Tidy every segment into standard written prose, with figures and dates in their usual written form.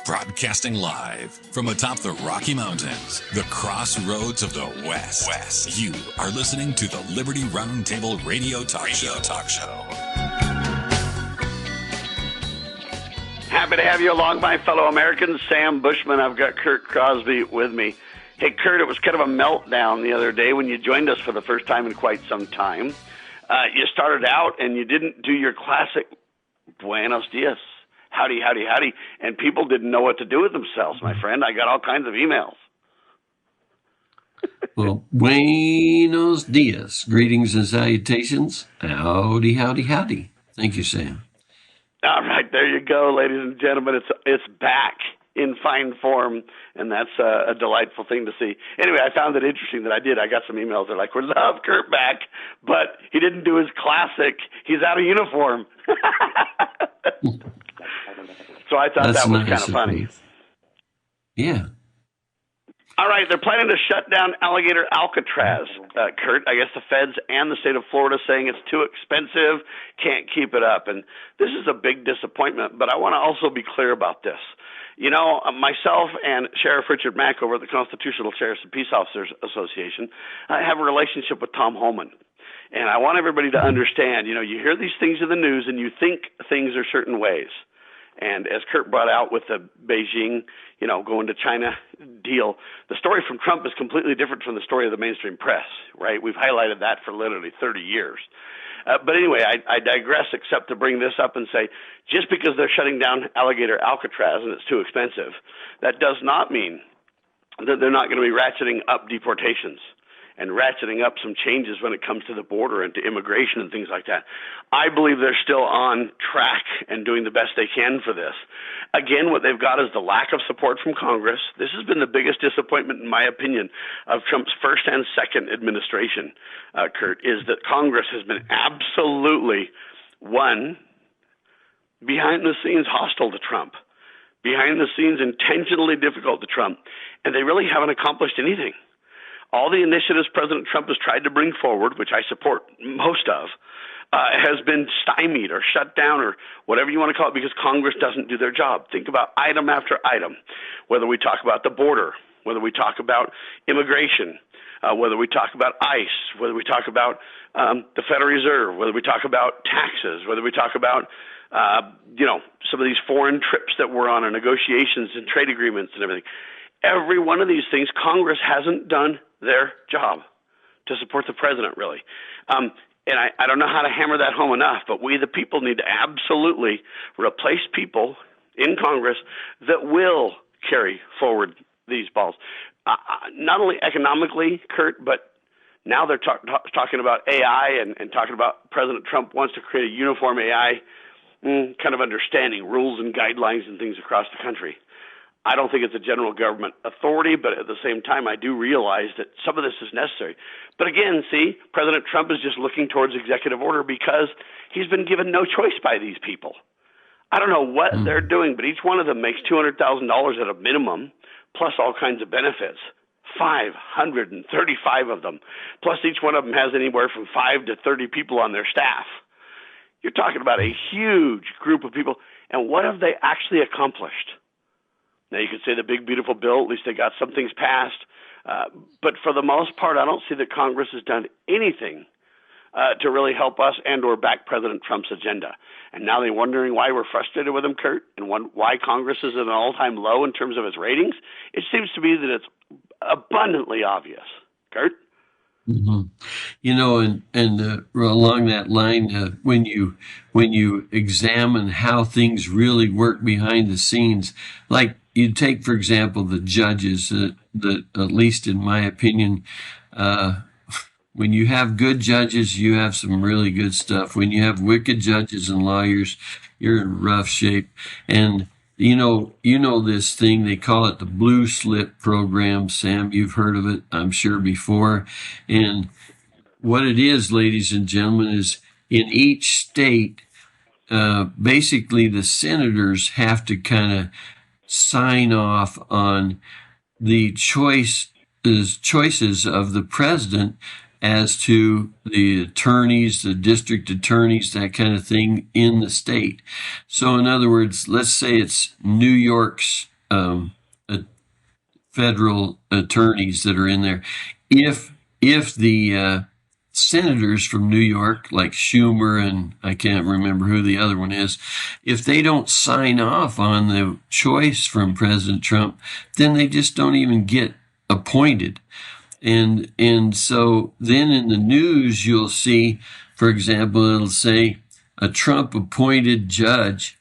Broadcasting live from atop the Rocky Mountains, the crossroads of the West. You are listening to the Liberty RoundTable Radio Talk Show. Happy to have you along, my fellow Americans. Sam Bushman. I've got Curt Crosby with me. Hey, Curt, it was kind of a meltdown the other day when you joined us for the first time in quite some time. You started out and you didn't do your classic Buenos Dias. Howdy, and people didn't know what to do with themselves, my friend. I got all kinds of emails. Well, buenos dias, greetings and salutations. Howdy. Thank you, Sam. All right, there you go, ladies and gentlemen. It's back in fine form, and that's a delightful thing to see. Anyway, I found it interesting that I got some emails. They're like, we love Curt back, but he didn't do his classic. He's out of uniform. So I thought that was kind of funny. Yeah. All right, they're planning to shut down Alligator Alcatraz, Curt. I guess the feds and the state of Florida saying it's too expensive, can't keep it up. And this is a big disappointment, but I want to also be clear about this. You know, myself and Sheriff Richard Mack over at the Constitutional Sheriffs and Peace Officers Association have a relationship with Tom Homan. And I want everybody to understand, you know, you hear these things in the news and you think things are certain ways. And as Curt brought out with the Beijing, you know, going to China deal, the story from Trump is completely different from the story of the mainstream press, right? We've highlighted that for literally 30 years. But anyway, I digress except to bring this up and say, just because they're shutting down Alligator Alcatraz and it's too expensive, that does not mean that they're not going to be ratcheting up deportations and ratcheting up some changes when it comes to the border and to immigration and things like that. I believe they're still on track and doing the best they can for this. Again, what they've got is the lack of support from Congress. This has been the biggest disappointment, in my opinion, of Trump's first and second administration, Curt, is that Congress has been absolutely, one, behind the scenes hostile to Trump, behind the scenes intentionally difficult to Trump, and they really haven't accomplished anything. All the initiatives President Trump has tried to bring forward, which I support most of, has been stymied or shut down or whatever you want to call it because Congress doesn't do their job. Think about item after item, whether we talk about the border, whether we talk about immigration, whether we talk about ICE, whether we talk about the Federal Reserve, whether we talk about taxes, whether we talk about some of these foreign trips that we're on or negotiations and trade agreements and everything. Every one of these things, Congress hasn't done their job to support the president, really. And I don't know how to hammer that home enough, but we, the people, need to absolutely replace people in Congress that will carry forward these balls. Not only economically, Curt, but now they're talking about AI and talking about President Trump wants to create a uniform AI kind of understanding, rules and guidelines and things across the country. I don't think it's a general government authority, but at the same time, I do realize that some of this is necessary. But again, see, President Trump is just looking towards executive order because he's been given no choice by these people. I don't know what they're doing, but each one of them makes $200,000 at a minimum, plus all kinds of benefits. 535 of them. Plus each one of them has anywhere from 5 to 30 people on their staff. You're talking about a huge group of people. And what have they actually accomplished? Now, you could say the big, beautiful bill, at least they got some things passed. But for the most part, I don't see that Congress has done anything to really help us and or back President Trump's agenda. And now they're wondering why we're frustrated with him, Curt, and why Congress is at an all-time low in terms of its ratings. It seems to be that it's abundantly obvious. Curt? Mm-hmm. You know, and along that line, when you examine how things really work behind the scenes, like you take, for example, the judges, that at least in my opinion, when you have good judges, you have some really good stuff. When you have wicked judges and lawyers, you're in rough shape. And you know this thing, they call it the blue slip program. Sam, you've heard of it, I'm sure, before. And what it is, ladies and gentlemen, is in each state, basically the senators have to kind of sign off on the choices of the president as to the attorneys, the district attorneys, that kind of thing in the state. So in other words, let's say it's New York's federal attorneys that are in there. If the senators from New York, like Schumer and I can't remember who the other one is, if they don't sign off on the choice from President Trump, then they just don't even get appointed. And so then in the news, you'll see, for example, it'll say a Trump appointed judge.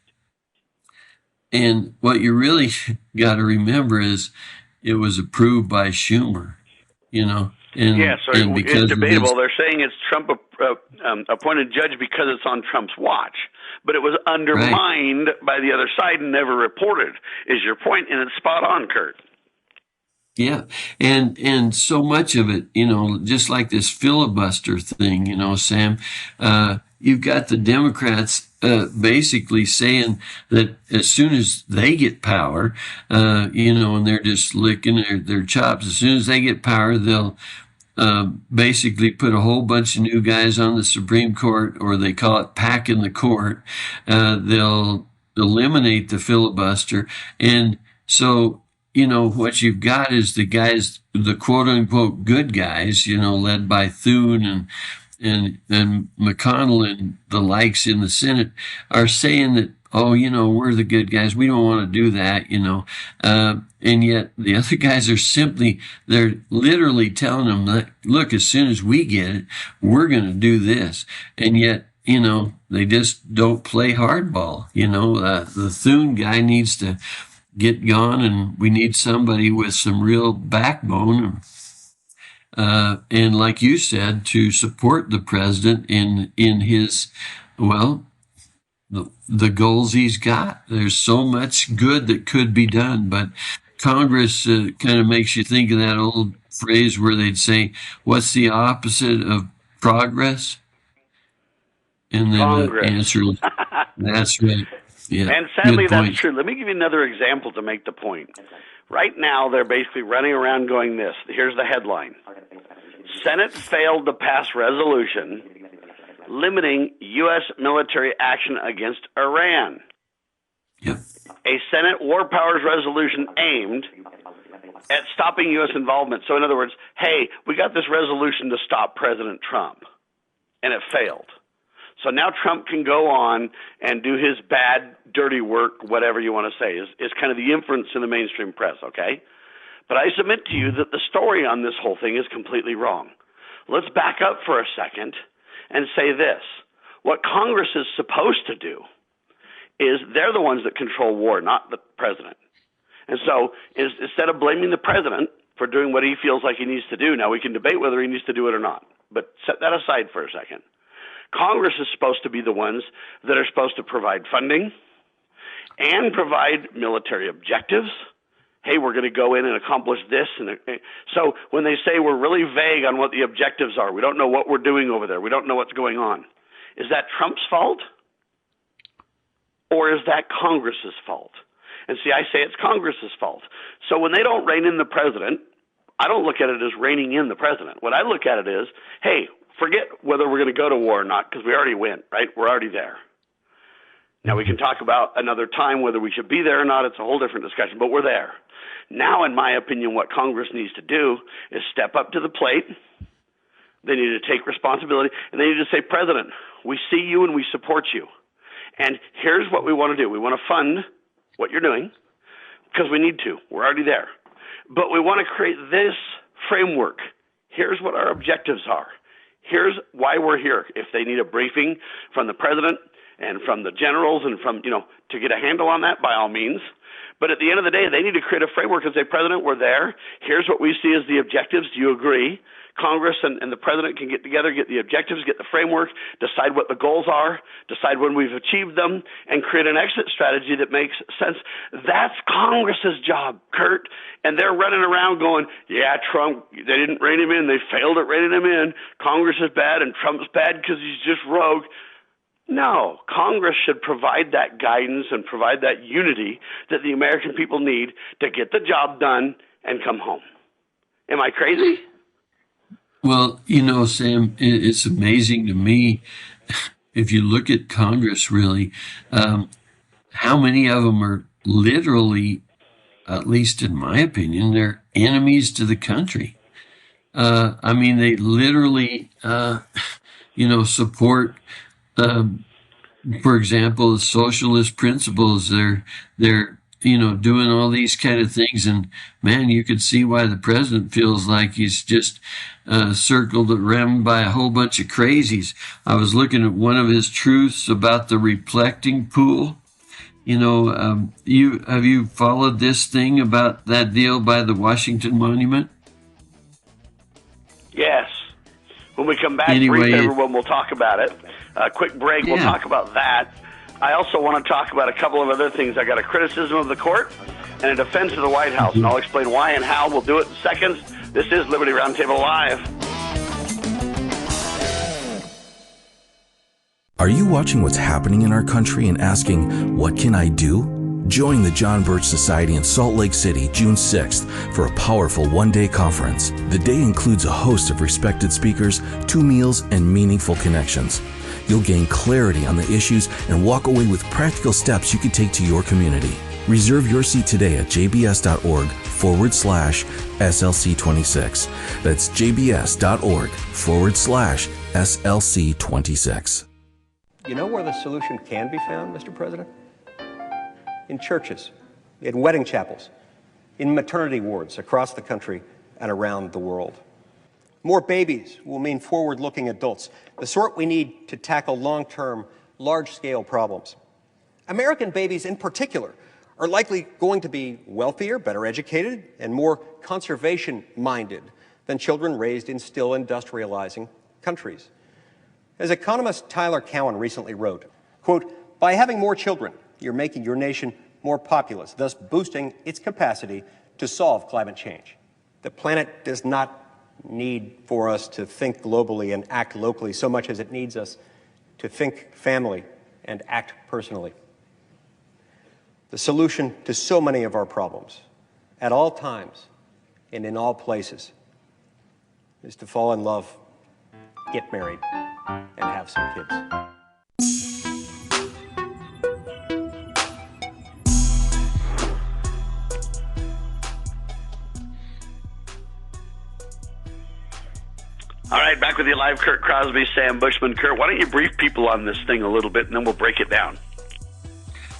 And what you really got to remember is it was approved by Schumer, And, yeah, so and because it's debatable. They're saying it's Trump appointed judge because it's on Trump's watch, but it was undermined by the other side and never reported, is your point, and it's spot on, Curt. Yeah. And so much of it, just like this filibuster thing, Sam, you've got the Democrats basically saying that as soon as they get power, and they're just licking their chops, as soon as they get power, they'll basically put a whole bunch of new guys on the Supreme Court, or they call it packing the court. They'll eliminate the filibuster. And so, what you've got is the guys, the quote unquote good guys, led by Thune and McConnell and the likes in the Senate, are saying that, we're the good guys. We don't want to do that, and yet the other guys are they're literally telling them that, look, as soon as we get it, we're going to do this. And yet, they just don't play hardball. The Thune guy needs to get gone, and we need somebody with some real backbone. And like you said, to support the president in his, the goals he's got. There's so much good that could be done, but Congress kind of makes you think of that old phrase where they'd say, what's the opposite of progress? And then Congress. The answer is, that's right. Yeah, and sadly, that's true. Let me give you another example to make the point. Right now, they're basically running around going this. Here's the headline. Senate failed to pass resolution limiting U.S. military action against Iran. Yep. A Senate war powers resolution aimed at stopping U.S. involvement. So in other words, hey, we got this resolution to stop President Trump, and it failed. So now Trump can go on and do his bad, dirty work, whatever you want to say, is kind of the inference in the mainstream press, okay? But I submit to you that the story on this whole thing is completely wrong. Let's back up for a second and say this. What Congress is supposed to do is they're the ones that control war, not the president. And so instead of blaming the president for doing what he feels like he needs to do, now we can debate whether he needs to do it or not, but set that aside for a second. Congress is supposed to be the ones that are supposed to provide funding and provide military objectives. Hey, we're going to go in and accomplish this. And so when they say we're really vague on what the objectives are, we don't know what we're doing over there, we don't know what's going on, is that Trump's fault? Or is that Congress's fault? And see, I say it's Congress's fault. So when they don't rein in the president, I don't look at it as reining in the president. What I look at it is, hey, forget whether we're going to go to war or not, because we already went, right? We're already there. Now, we can talk about another time whether we should be there or not. It's a whole different discussion, but we're there. Now, in my opinion, what Congress needs to do is step up to the plate. They need to take responsibility, and they need to say, President, we see you and we support you. And here's what we want to do. We want to fund what you're doing because we need to. We're already there. But we want to create this framework. Here's what our objectives are. Here's why we're here. If they need a briefing from the president and from the generals and from, to get a handle on that, by all means. But at the end of the day, they need to create a framework and say, President, we're there. Here's what we see as the objectives. Do you agree? Congress and the president can get together, get the objectives, get the framework, decide what the goals are, decide when we've achieved them, and create an exit strategy that makes sense. That's Congress's job, Curt. And they're running around going, yeah, Trump, they didn't rein him in. They failed at reining him in. Congress is bad, and Trump's bad because he's just rogue. No, Congress should provide that guidance and provide that unity that the American people need to get the job done and come home. Am I crazy? Well, Sam, it's amazing to me, if you look at Congress, really, how many of them are literally at least in my opinion, they're enemies to the country. I mean, they literally, support, for example, the socialist principles. They're doing all these kind of things. And man, you could see why the president feels like he's just circled around by a whole bunch of crazies. I was looking at one of his truths about the reflecting pool. Have you followed this thing about that deal by the Washington Monument? Yes. When we come back, brief everyone, we'll talk about it. Quick break, we'll talk about that. I also want to talk about a couple of other things. I got a criticism of the court and a defense of the White House, and I'll explain why and how. We'll do it in seconds. This is Liberty Roundtable Live. Are you watching what's happening in our country and asking, what can I do? Join the John Birch Society in Salt Lake City, June 6th, for a powerful one-day conference. The day includes a host of respected speakers, 2 meals, and meaningful connections. You'll gain clarity on the issues and walk away with practical steps you can take to your community. Reserve your seat today at jbs.org/SLC26. That's jbs.org/SLC26. You know where the solution can be found, Mr. President? In churches, in wedding chapels, in maternity wards across the country and around the world. More babies will mean forward-looking adults, the sort we need to tackle long-term, large-scale problems. American babies in particular are likely going to be wealthier, better educated, and more conservation-minded than children raised in still industrializing countries. As economist Tyler Cowen recently wrote, quote, "By having more children, you're making your nation more populous, thus boosting its capacity to solve climate change. The planet does not need for us to think globally and act locally so much as it needs us to think family and act personally. The solution to so many of our problems, at all times and in all places, is to fall in love, get married, and have some kids." All right, back with you live, Curt Crosby, Sam Bushman. Curt, why don't you brief people on this thing a little bit, and then we'll break it down.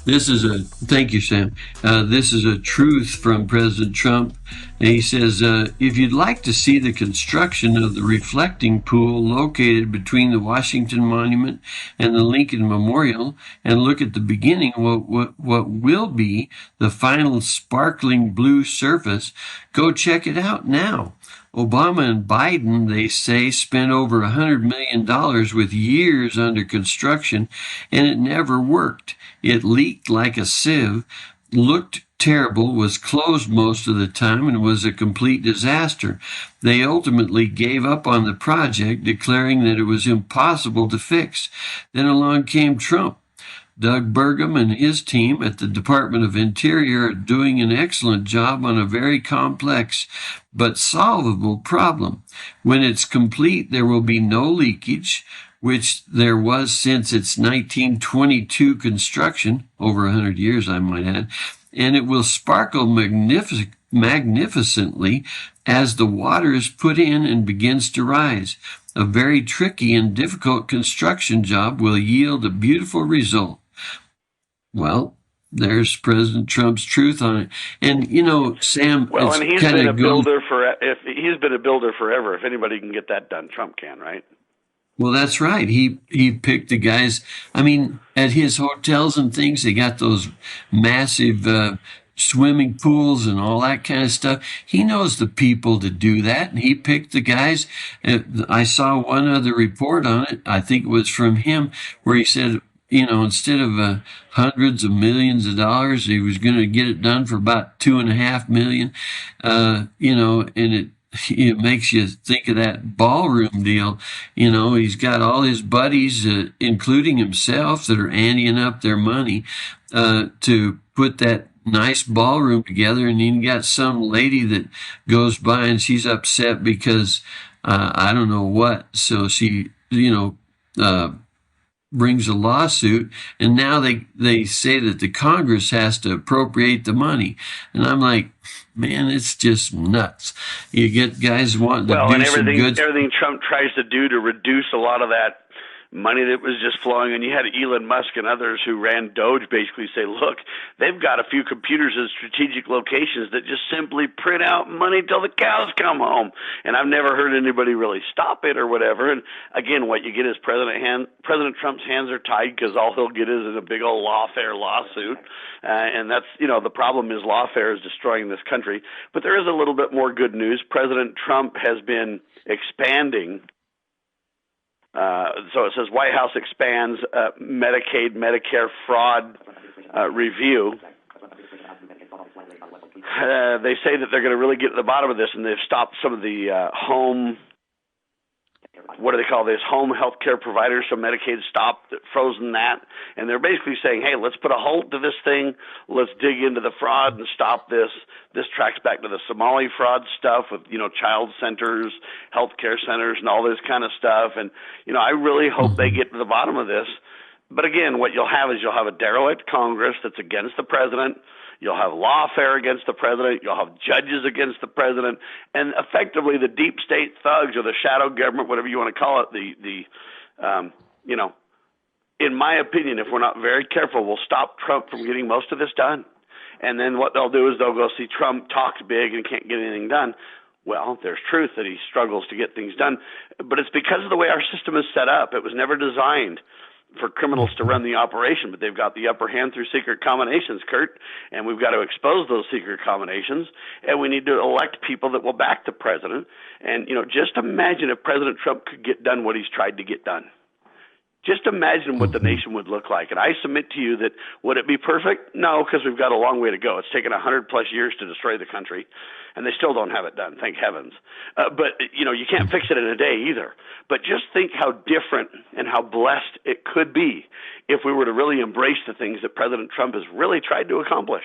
Thank you, Sam. This is a truth from President Trump. And he says, if you'd like to see the construction of the reflecting pool located between the Washington Monument and the Lincoln Memorial, and look at the beginning, what will be the final sparkling blue surface, go check it out now. Obama and Biden, they say, spent over $100 million with years under construction, and it never worked. It leaked like a sieve, looked terrible, was closed most of the time, and was a complete disaster. They ultimately gave up on the project, declaring that it was impossible to fix. Then along came Trump. Doug Burgum and his team at the Department of Interior are doing an excellent job on a very complex but solvable problem. When it's complete, there will be no leakage, which there was since its 1922 construction, over 100 years, I might add, and it will sparkle magnificently as the water is put in and begins to rise. A very tricky and difficult construction job will yield a beautiful result. Well, there's President Trump's truth on it. And, Sam, well, and he's been a builder he's been a builder forever. If anybody can get that done, Trump can, right? Well, that's right. He picked the guys. I mean, at his hotels and things, they got those massive swimming pools and all that kind of stuff. He knows the people to do that, and he picked the guys. I saw one other report on it. I think it was from him, where he said, instead of hundreds of millions of dollars, he was going to get it done for about $2.5 million. And it makes you think of that ballroom deal. He's got all his buddies, including himself, that are anteing up their money to put that nice ballroom together. And then you got some lady that goes by and she's upset because I don't know what. So she, brings a lawsuit, and now they say that the Congress has to appropriate the money. And I'm like, man, it's just nuts. You get guys wanting to do some good. Everything Trump tries to do to reduce a lot of that money that was just flowing, and you had Elon Musk and others who ran DOGE basically say, look, they've got a few computers in strategic locations that just simply print out money till the cows come home. And I've never heard anybody really stop it or whatever. And again, what you get is President Trump's hands are tied because all he'll get is a big old Lawfare lawsuit. And that's, the problem is Lawfare is destroying this country. But there is a little bit more good news. President Trump has been expanding. So it says White House expands Medicaid, Medicare fraud review. They say that they're going to really get to the bottom of this, and they've stopped some of the home health care providers. So Medicaid stopped, frozen that, and they're basically saying, hey, let's put a halt to this thing. Let's dig into the fraud and stop this. This tracks back to the Somali fraud stuff with, child centers, health care centers, and all this kind of stuff. And, I really hope they get to the bottom of this. But again, what you'll have is a derelict Congress that's against the president. You'll have lawfare against the president. You'll have judges against the president, and effectively the deep state thugs or the shadow government, whatever you want to call it. In my opinion, if we're not very careful, we'll stop Trump from getting most of this done. And then what they'll do is they'll go see Trump talks big and can't get anything done. Well, there's truth that he struggles to get things done, but it's because of the way our system is set up. It was never designed for criminals to run the operation, but they've got the upper hand through secret combinations, Kurt, and we've got to expose those secret combinations, and we need to elect people that will back the president. And, just imagine if President Trump could get done what he's tried to get done. Just imagine what the nation would look like. And I submit to you that, would it be perfect? No, because we've got a long way to go. It's taken 100+ years to destroy the country, and they still don't have it done, thank heavens. But, you can't fix it in a day either. But just think how different and how blessed it could be if we were to really embrace the things that President Trump has really tried to accomplish.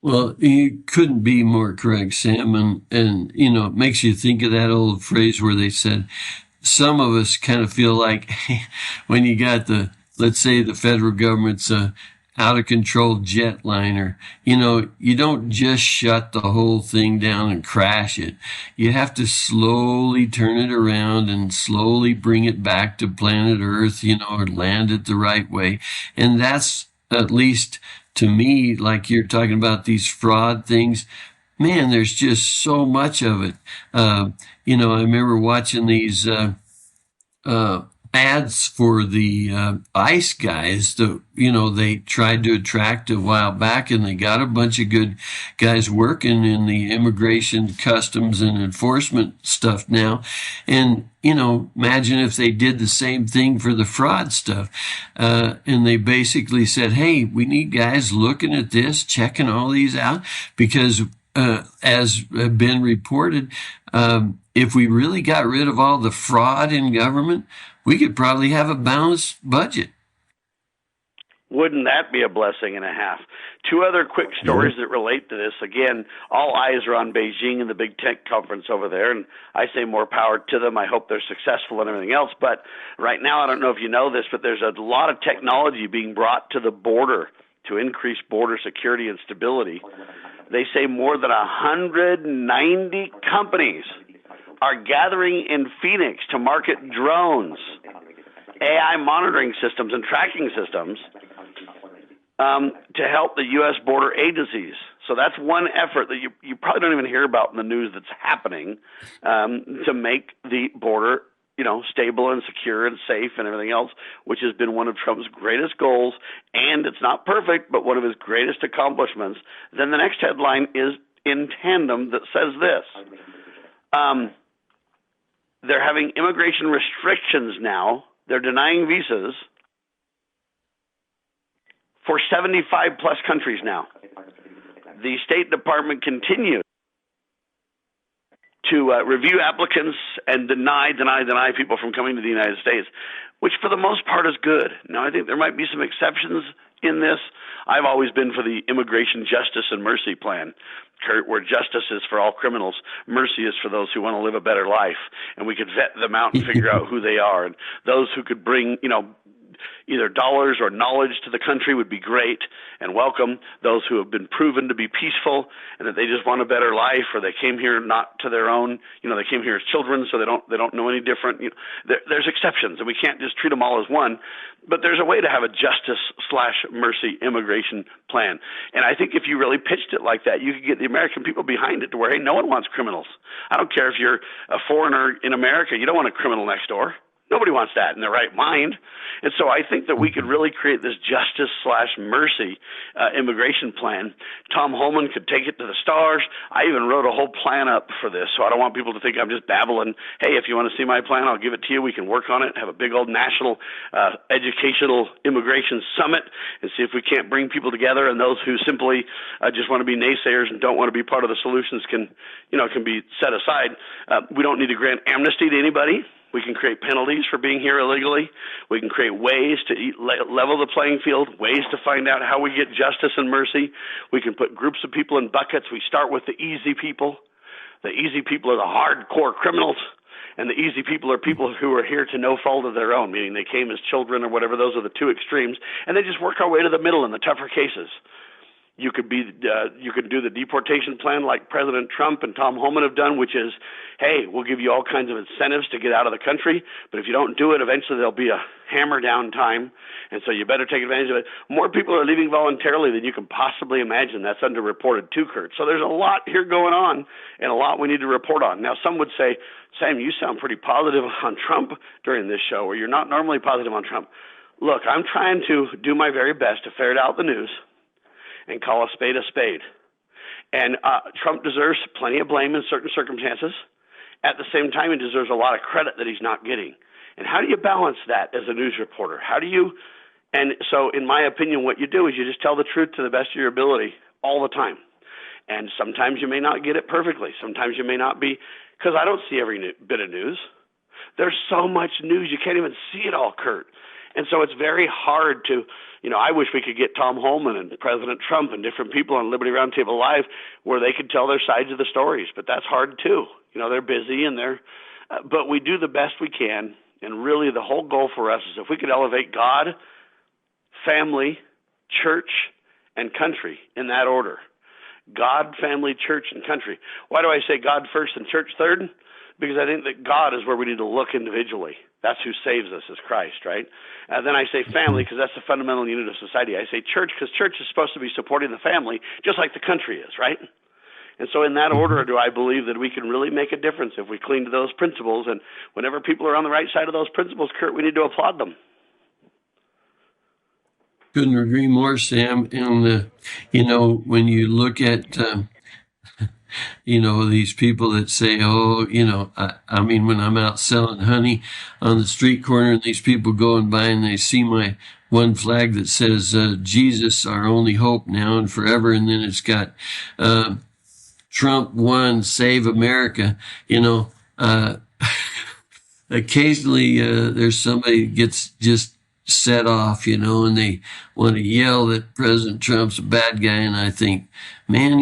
Well, you couldn't be more correct, Sam. And it makes you think of that old phrase where they said, some of us kind of feel like when you got let's say the federal government's out of control jetliner, you don't just shut the whole thing down and crash it. You have to slowly turn it around and slowly bring it back to planet Earth, or land it the right way. And that's, at least to me, like you're talking about these fraud things, man, there's just so much of it. I remember watching these ads for the ICE guys that, they tried to attract a while back, and they got a bunch of good guys working in the immigration, customs, and enforcement stuff now. And, imagine if they did the same thing for the fraud stuff. And they basically said, hey, we need guys looking at this, checking all these out, because as been reported, if we really got rid of all the fraud in government, we could probably have a balanced budget. Wouldn't that be a blessing and a half? Two other quick stories that relate to this. Again, all eyes are on Beijing and the big tech conference over there, and I say more power to them. I hope they're successful and everything else. But right now, I don't know if you know this, but there's a lot of technology being brought to the border to increase border security and stability. They say more than 190 companies are gathering in Phoenix to market drones, AI monitoring systems, and tracking systems to help the U.S. border agencies. So that's one effort that you probably don't even hear about in the news that's happening to make the border, stable and secure and safe and everything else, which has been one of Trump's greatest goals. And it's not perfect, but one of his greatest accomplishments. Then the next headline is in tandem that says this. They're having immigration restrictions now. They're denying visas for 75+ countries now. The State Department continues to review applicants and deny people from coming to the United States, which for the most part is good. Now, I think there might be some exceptions in this. I've always been for the immigration justice and mercy plan, Kurt, where justice is for all criminals, mercy is for those who want to live a better life, and we could vet them out and figure out who they are, and those who could bring, either dollars or knowledge to the country would be great and welcome. Those who have been proven to be peaceful and that they just want a better life, or they came here not to their own, they came here as children, so they don't know any different. There's exceptions, and we can't just treat them all as one. But there's a way to have a justice/mercy immigration plan. And I think if you really pitched it like that, you could get the American people behind it to where, hey, no one wants criminals. I don't care if you're a foreigner in America. You don't want a criminal next door. Nobody wants that in their right mind. And so I think that we could really create this justice/mercy immigration plan. Tom Homan could take it to the stars. I even wrote a whole plan up for this, so I don't want people to think I'm just babbling. Hey, if you want to see my plan, I'll give it to you. We can work on it, have a big old national educational immigration summit, and see if we can't bring people together, and those who simply just want to be naysayers and don't want to be part of the solutions can be set aside. We don't need to grant amnesty to anybody. We can create penalties for being here illegally. We can create ways to level the playing field, ways to find out how we get justice and mercy. We can put groups of people in buckets. We start with the easy people. The easy people are the hardcore criminals, and the easy people are people who are here to no fault of their own, meaning they came as children or whatever. Those are the two extremes, and they just work our way to the middle in the tougher cases. You could do the deportation plan like President Trump and Tom Homan have done, which is, hey, we'll give you all kinds of incentives to get out of the country, but if you don't do it, eventually there'll be a hammer down time, and so you better take advantage of it. More people are leaving voluntarily than you can possibly imagine. That's underreported too, Kurt. So there's a lot here going on and a lot we need to report on. Now, some would say, Sam, you sound pretty positive on Trump during this show, or you're not normally positive on Trump. Look, I'm trying to do my very best to ferret out the news and call a spade a spade. And Trump deserves plenty of blame in certain circumstances. At the same time, he deserves a lot of credit that he's not getting. And how do you balance that as a news reporter? And so in my opinion, what you do is you just tell the truth to the best of your ability all the time. And sometimes you may not get it perfectly. Sometimes you may not be, because I don't see every bit of news. There's so much news, you can't even see it all, Kurt. And so it's very hard to, I wish we could get Tom Homan and President Trump and different people on Liberty Roundtable Live where they could tell their sides of the stories, but that's hard too. They're busy and but we do the best we can. And really the whole goal for us is if we could elevate God, family, church, and country in that order. God, family, church, and country. Why do I say God first and church third? Because I think that God is where we need to look individually. That's who saves us, is Christ, right? And then I say family because that's the fundamental unit of society. I say church because church is supposed to be supporting the family just like the country is, right? And so in that order do I believe that we can really make a difference if we cling to those principles. And whenever people are on the right side of those principles, Kurt, we need to applaud them. Couldn't agree more, Sam. And, when you look at... these people that say, I mean, when I'm out selling honey on the street corner and these people going by and they see my one flag that says, Jesus, our only hope now and forever. And then it's got, Trump won, save America. Occasionally, there's somebody that gets just set off, and they want to yell that President Trump's a bad guy. And I think, man,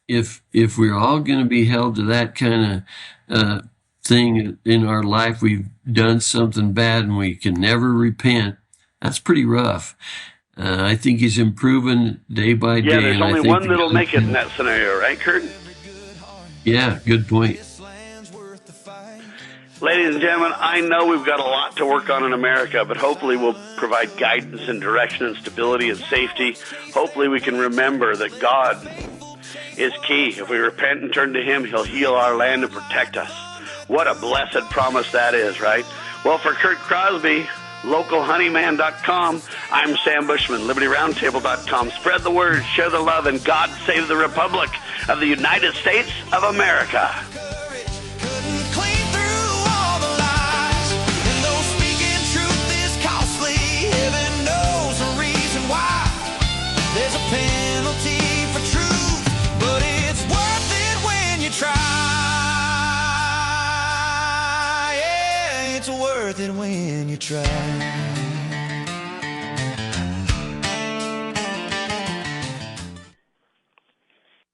if we're all going to be held to that kind of thing in our life, we've done something bad and we can never repent, that's pretty rough. I think he's improving day by day. Yeah, there's only one that'll make it in that scenario, right, Kurt? Yeah, good point. Ladies and gentlemen, I know we've got a lot to work on in America, but hopefully we'll provide guidance and direction and stability and safety. Hopefully we can remember that God is key. If we repent and turn to Him, He'll heal our land and protect us. What a blessed promise that is, right? Well, for Curt Crosby, localhoneyman.com, I'm Sam Bushman, libertyroundtable.com. Spread the word, share the love, and God save the Republic of the United States of America. There's a penalty for truth, but it's worth it when you try. Yeah, it's worth it when you try.